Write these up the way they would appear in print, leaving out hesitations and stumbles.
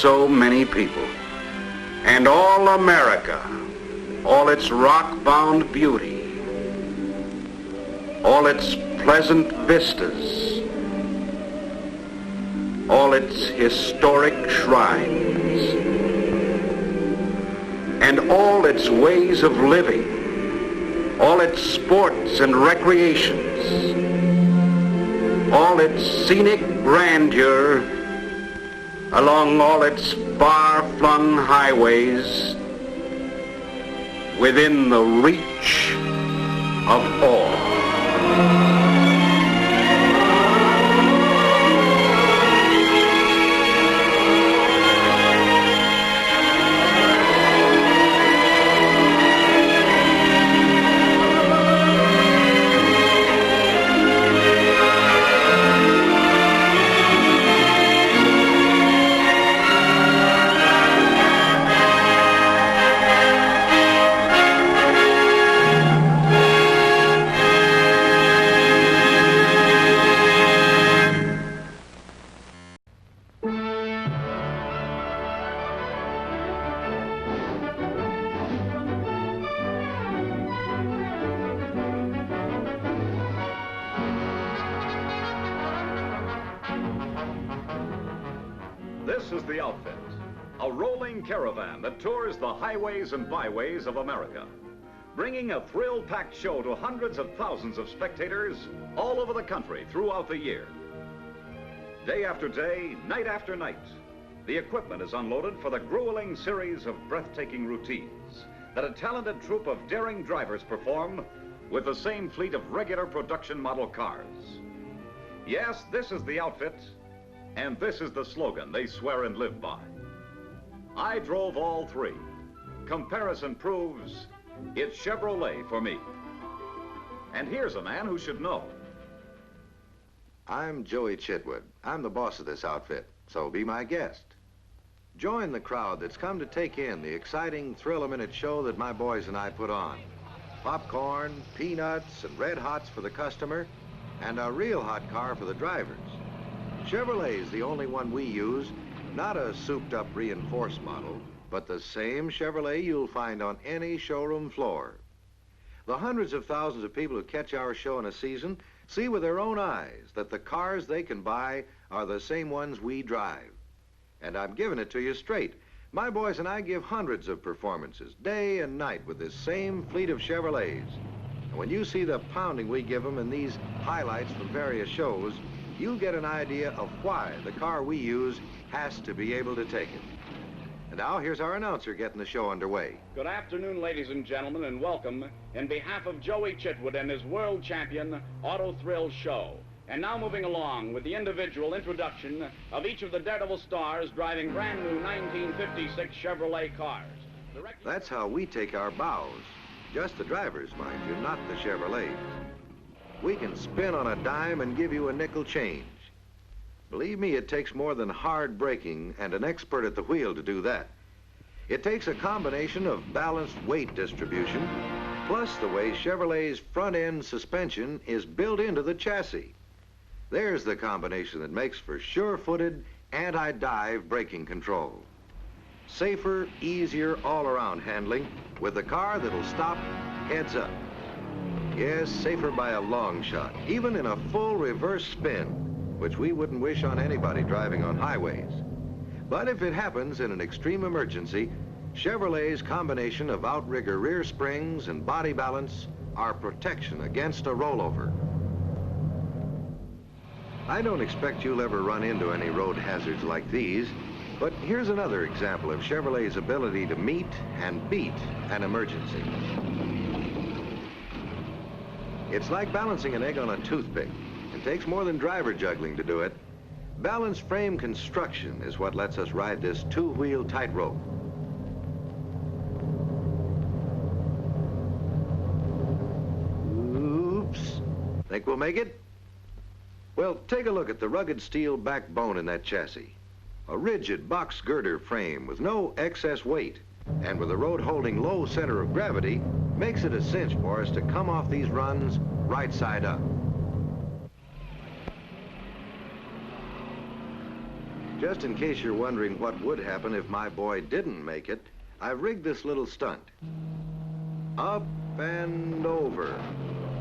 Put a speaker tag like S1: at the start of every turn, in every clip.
S1: so many people. And all America, all its rock-bound beauty, all its pleasant vistas, all its historic shrines, and all its ways of living, all its sports and recreations, all its scenic grandeur along all its far-flung highways within the reach of all.
S2: This is The Outfit, a rolling caravan that tours the highways and byways of America, bringing a thrill-packed show to hundreds of thousands of spectators all over the country throughout the year. Day after day, night after night, the equipment is unloaded for the grueling series of breathtaking routines that a talented troupe of daring drivers perform with the same fleet of regular production model cars. Yes, this is The Outfit, and this is the slogan they swear and live by. I drove all three. Comparison proves it's Chevrolet for me. And here's a man who should know.
S3: I'm Joey Chitwood. I'm the boss of this outfit, so be my guest. Join the crowd that's come to take in the exciting thrill-a-minute show that my boys and I put on. Popcorn, peanuts, and red hots for the customer, and a real hot car for the drivers. Chevrolet's the only one we use, not a souped-up reinforced model, but the same Chevrolet you'll find on any showroom floor. The hundreds of thousands of people who catch our show in a season see with their own eyes that the cars they can buy are the same ones we drive. And I'm giving it to you straight. My boys and I give hundreds of performances, day and night, with this same fleet of Chevrolets. And when you see the pounding we give them in these highlights from various shows, you'll get an idea of why the car we use has to be able to take it. And now, here's our announcer getting the show underway.
S4: Good afternoon, ladies and gentlemen, and welcome in behalf of Joey Chitwood and his world champion Auto Thrill Show. And now moving along with the individual introduction of each of the Daredevil stars driving brand new 1956 Chevrolet cars.
S3: That's how we take our bows. Just the drivers, mind you, not the Chevrolets. We can spin on a dime and give you a nickel change. Believe me, it takes more than hard braking and an expert at the wheel to do that. It takes a combination of balanced weight distribution, plus the way Chevrolet's front-end suspension is built into the chassis. There's the combination that makes for sure-footed, anti-dive braking control. Safer, easier all-around handling with a car that'll stop heads up. Yes, safer by a long shot, even in a full reverse spin, which we wouldn't wish on anybody driving on highways. But if it happens in an extreme emergency, Chevrolet's combination of outrigger rear springs and body balance are protection against a rollover. I don't expect you'll ever run into any road hazards like these, but here's another example of Chevrolet's ability to meet and beat an emergency. It's like balancing an egg on a toothpick. It takes more than driver juggling to do it. Balanced frame construction is what lets us ride this two-wheel tightrope. Oops. Think we'll make it? Well, take a look at the rugged steel backbone in that chassis. A rigid box girder frame with no excess weight, and with the road holding low center of gravity, makes it a cinch for us to come off these runs right side up. Just in case you're wondering what would happen if my boy didn't make it, I've rigged this little stunt. Up and over.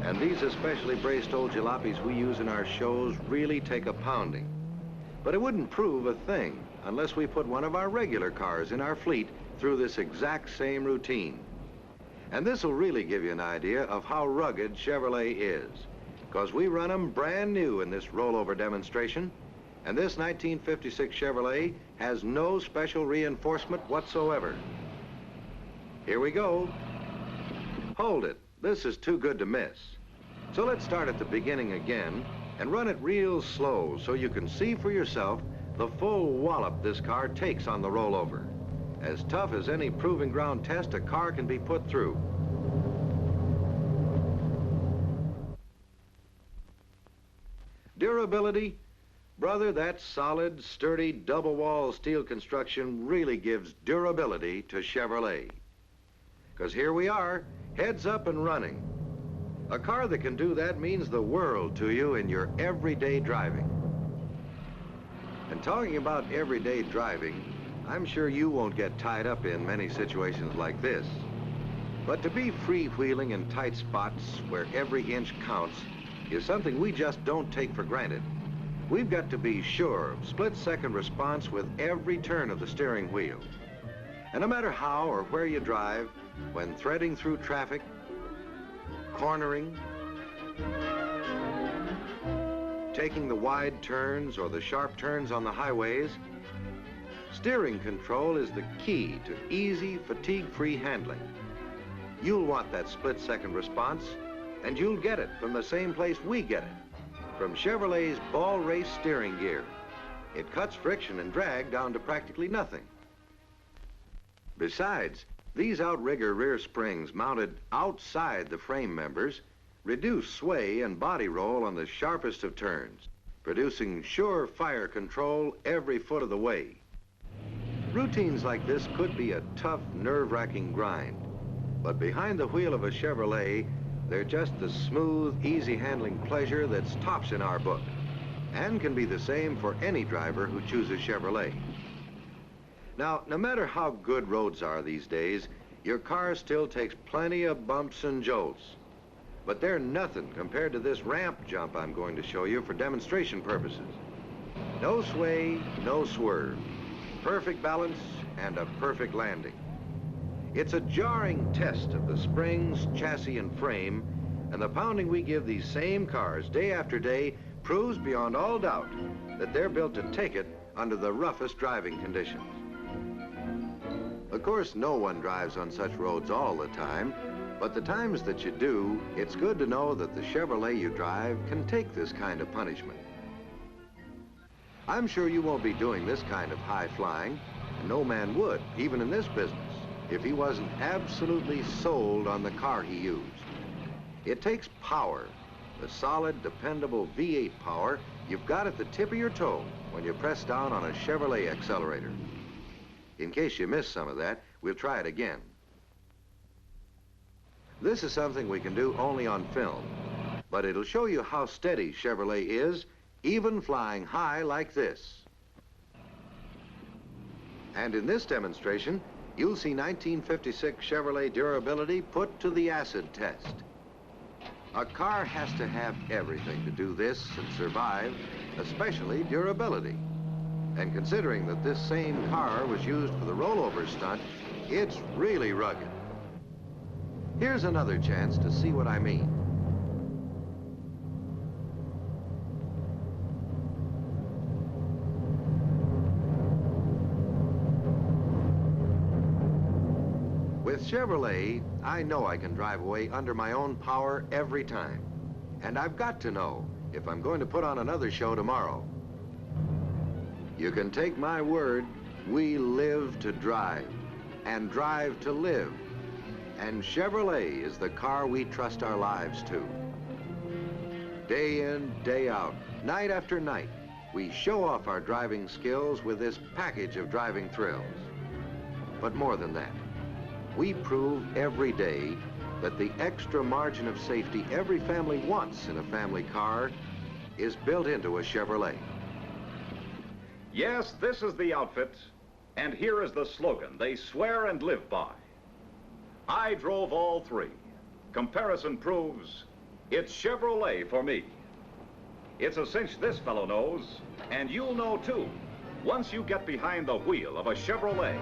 S3: And these especially braced old jalopies we use in our shows really take a pounding. But it wouldn't prove a thing unless we put one of our regular cars in our fleet through this exact same routine. And this will really give you an idea of how rugged Chevrolet is, because we run them brand new in this rollover demonstration. And this 1956 Chevrolet has no special reinforcement whatsoever. Here we go. Hold it. This is too good to miss. So let's start at the beginning again and run it real slow so you can see for yourself the full wallop this car takes on the rollover. As tough as any proving ground test a car can be put through. Durability? Brother, that solid, sturdy, double-wall steel construction really gives durability to Chevrolet. Because here we are, heads up and running. A car that can do that means the world to you in your everyday driving. And talking about everyday driving, I'm sure you won't get tied up in many situations like this. But to be freewheeling in tight spots where every inch counts is something we just don't take for granted. We've got to be sure of split-second response with every turn of the steering wheel. And no matter how or where you drive, when threading through traffic, cornering, taking the wide turns or the sharp turns on the highways, steering control is the key to easy, fatigue-free handling. You'll want that split-second response, and you'll get it from the same place we get it. From Chevrolet's ball race steering gear. It cuts friction and drag down to practically nothing. Besides, these outrigger rear springs mounted outside the frame members reduce sway and body roll on the sharpest of turns, producing sure fire control every foot of the way. Routines like this could be a tough, nerve-wracking grind, but behind the wheel of a Chevrolet, they're just the smooth, easy-handling pleasure that's tops in our book, and can be the same for any driver who chooses Chevrolet. Now, no matter how good roads are these days, your car still takes plenty of bumps and jolts. But they're nothing compared to this ramp jump I'm going to show you for demonstration purposes. No sway, no swerve. Perfect balance and a perfect landing. It's a jarring test of the springs, chassis, and frame, and the pounding we give these same cars day after day proves beyond all doubt that they're built to take it under the roughest driving conditions. Of course, no one drives on such roads all the time, but the times that you do, it's good to know that the Chevrolet you drive can take this kind of punishment. I'm sure you won't be doing this kind of high flying, and no man would, even in this business, if he wasn't absolutely sold on the car he used. It takes power, the solid, dependable V8 power you've got at the tip of your toe when you press down on a Chevrolet accelerator. In case you missed some of that, we'll try it again. This is something we can do only on film, but it'll show you how steady Chevrolet is, even flying high like this. And in this demonstration, you'll see 1956 Chevrolet durability put to the acid test. A car has to have everything to do this and survive, especially durability. And considering that this same car was used for the rollover stunt, it's really rugged. Here's another chance to see what I mean. With Chevrolet, I know I can drive away under my own power every time. And I've got to know if I'm going to put on another show tomorrow. You can take my word, we live to drive, and drive to live. And Chevrolet is the car we trust our lives to. Day in, day out, night after night, we show off our driving skills with this package of driving thrills. But more than that, we prove every day that the extra margin of safety every family wants in a family car is built into a Chevrolet.
S2: Yes, this is the outfit, and here is the slogan they swear and live by. I drove all three. Comparison proves it's Chevrolet for me. It's a cinch this fellow knows, and you'll know too, once you get behind the wheel of a Chevrolet.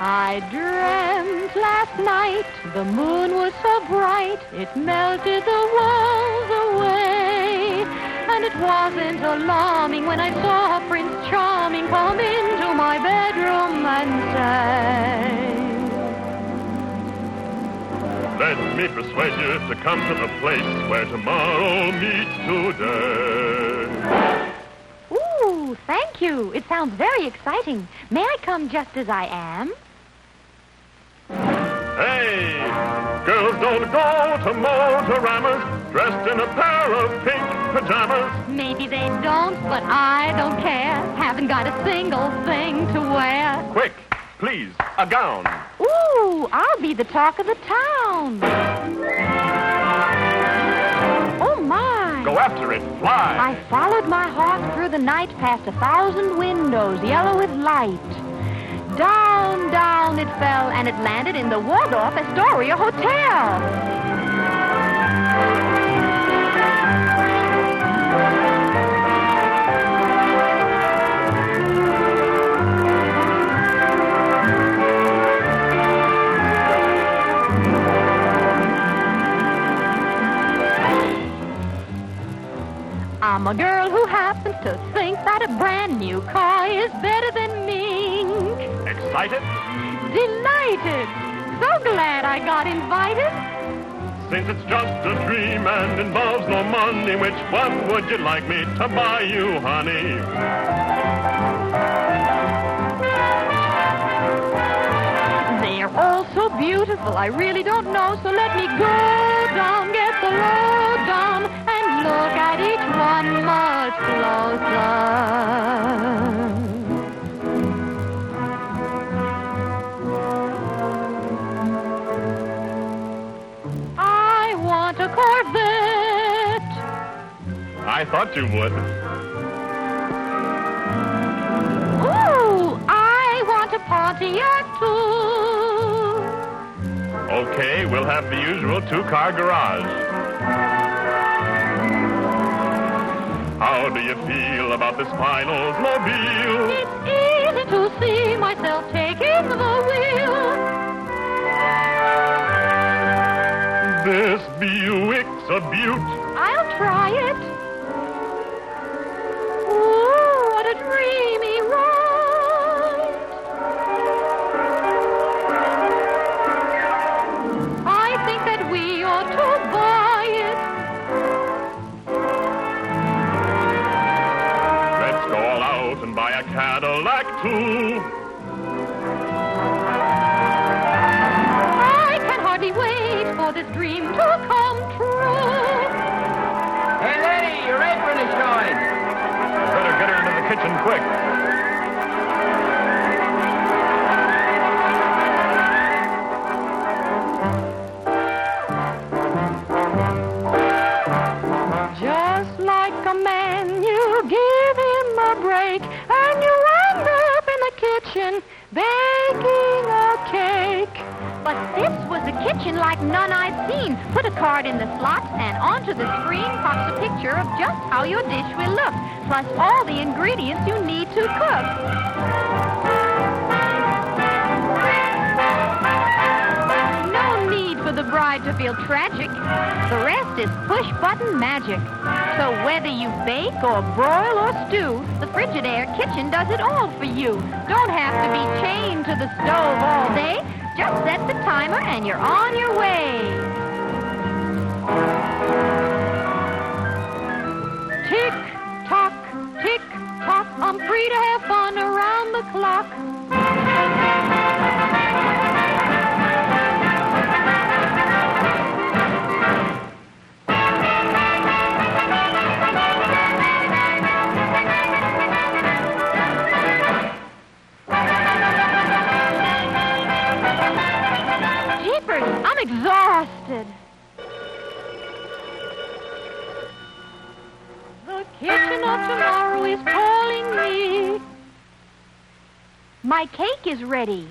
S5: I dreamt last night the moon was so bright it melted the walls away. And it wasn't alarming when I saw Prince Charming come into my bedroom and say,
S6: let me persuade you to come to the place where tomorrow meets today.
S5: ooh, thank you. It sounds very exciting. May I come just as I am?
S6: Hey, girls don't go to Motoramas dressed in a pair of pink pajamas.
S5: Maybe they don't, but I don't care. Haven't got a single thing to wear.
S6: Quick, please, a gown.
S5: Ooh, I'll be the talk of the town. Oh, my.
S6: Go after it, fly.
S5: I followed my heart through the night past 1,000 windows, yellow with light. Down, down it fell, and it landed in the Waldorf Astoria Hotel. I'm a girl who happens to think that a brand new car is better than mink.
S6: Excited?
S5: Delighted. So glad I got invited.
S6: Since it's just a dream and involves no money, which one would you like me to buy you, honey?
S5: They're all so beautiful, I really don't know, so let me go down, get the lowdown, and look at each one much closer. I want a Corvette.
S6: I thought you would.
S5: Ooh, I want a Pontiac too.
S6: Okay, we'll have the usual two-car garage. How do you feel about this fine Oldsmobile?
S5: It's easy to see myself taking the wheel.
S6: This Buick's a beaut.
S5: I'll try it. Ooh, what a dreamy ride. I think that we ought to buy it.
S6: Let's go all out and buy a Cadillac, too.
S5: I can hardly wait for this dream to come true.
S7: Hey, lady, your apron is showing.
S6: Better get her into the kitchen quick.
S5: Just like a man, you give him a break, and you end up in the kitchen baking a cake. But this was a kitchen like none I'd seen. Put a card in the slot, and onto the screen pops a picture of just how your dish will look, plus all the ingredients you need to cook. No need for the bride to feel tragic. The rest is push-button magic. So whether you bake or broil or stew, the Frigidaire kitchen does it all for you. Don't have to be chained to the stove all day. Just set the timer and you're on your way. Tick-tock, tick-tock, I'm free to have fun around the clock. My cake is ready.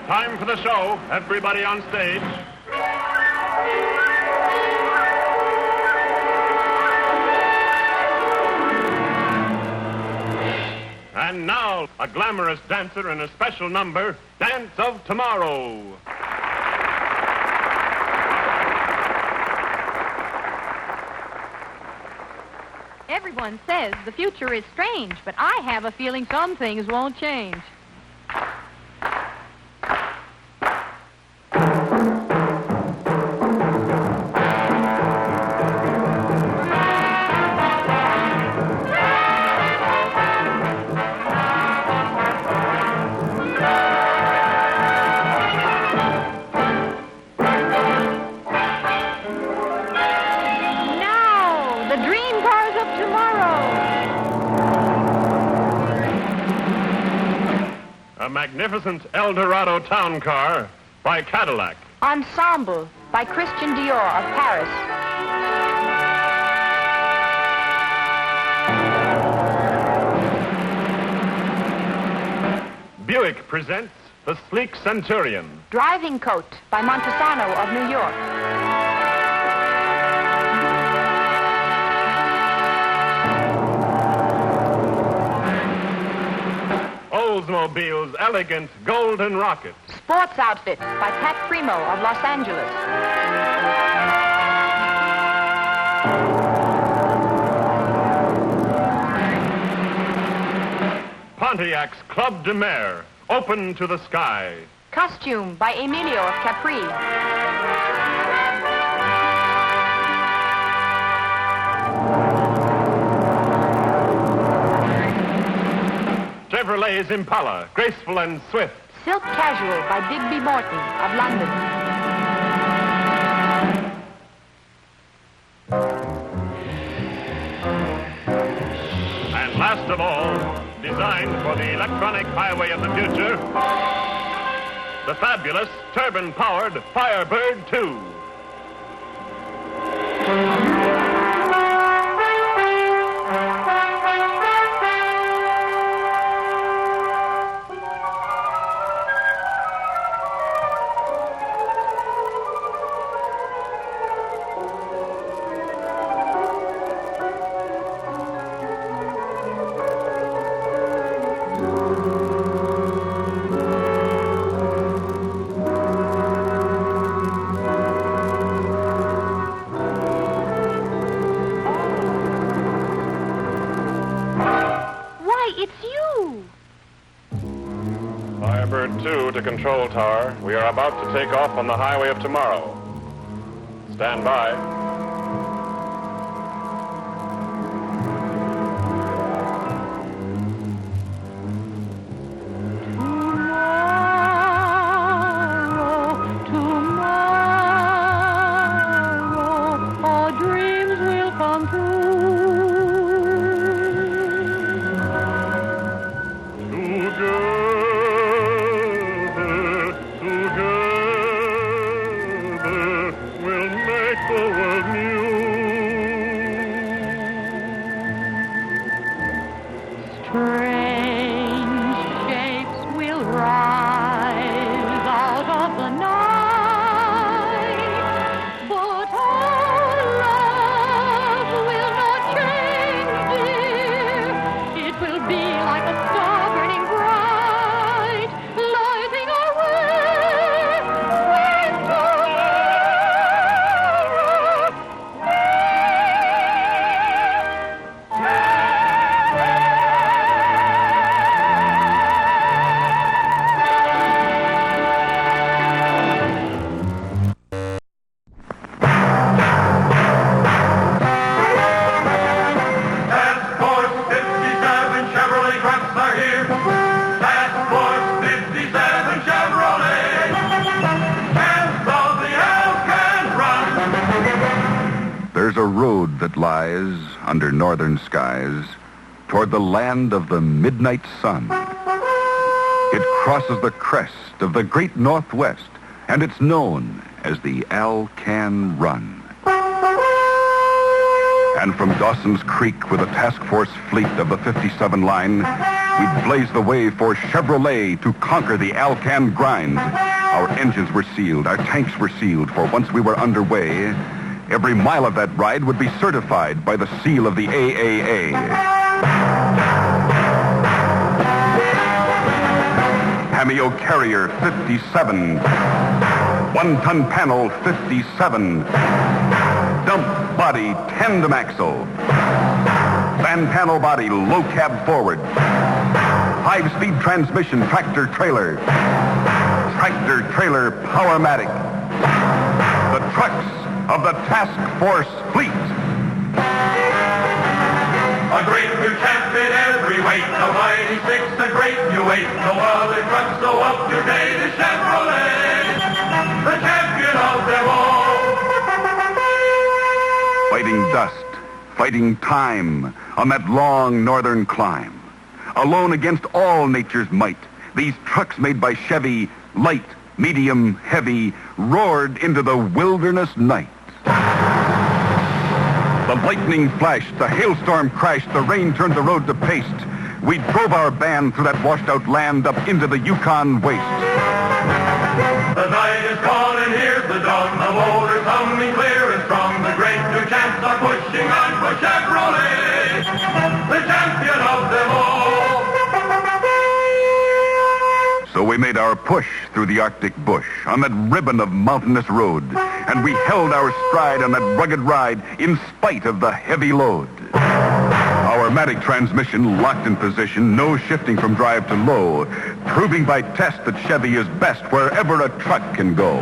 S6: Time for the show. Everybody on stage. And now, a glamorous dancer in a special number, Dance of Tomorrow.
S5: Everyone says the future is strange, but I have a feeling some things won't change.
S6: A magnificent Eldorado town car by Cadillac.
S5: Ensemble by Christian Dior of Paris.
S6: Buick presents the sleek Centurion.
S5: Driving Coat by Montesano of New York.
S6: Oldsmobile's elegant Golden Rocket.
S5: Sports Outfit by Pat Primo of Los Angeles.
S6: Pontiac's Club de Mer, open to the sky.
S5: Costume by Emilio of Capri.
S6: Chevrolet's Impala, graceful and swift.
S5: Silk Casual by Digby Morton of London.
S6: And last of all, designed for the electronic highway of the future, the fabulous turbine-powered Firebird 2. Firebird 2 to Control Tower. We are about to take off on the highway of tomorrow. Stand by.
S5: Tomorrow, our dreams will come true. Strange shapes will rise out of the night, but our love will not change, dear. It will be like a star burning bright, lighting our way into
S8: There's a road that lies under northern skies toward the land of the midnight sun. It crosses the crest of the great Northwest and it's known as the Alcan Run. And from Dawson's Creek with a task force fleet of the 57 line, we'd blaze the way for Chevrolet to conquer the Alcan grind. Our engines were sealed, our tanks were sealed, for once we were underway, every mile of that ride would be certified by the seal of the AAA. Hameo Carrier 57, one-ton panel 57, dump body tandem axle, fan panel body low cab forward, 5-speed transmission tractor trailer Powermatic, the trucks of the task force fleet.
S9: A great new champion every weight, the mighty six, a great new eight. No other trucks so up to date as Chevrolet, the champion of them all.
S8: Fighting dust, fighting time on that long northern climb. Alone against all nature's might, these trucks made by Chevy, light, medium, heavy, roared into the wilderness night. The lightning flashed, the hailstorm crashed, the rain turned the road to paste. We drove our band through that washed-out land up into the Yukon waste.
S9: The night is gone and here's the dawn, the motor's humming clear and strong. The great new champs are pushing on for Chevrolet, the champion of them all.
S8: So we made our push through the Arctic bush on that ribbon of mountainous road, and we held our stride on that rugged ride in spite of the heavy load. Our Matic transmission locked in position, no shifting from drive to low, proving by test that Chevy is best wherever a truck can go.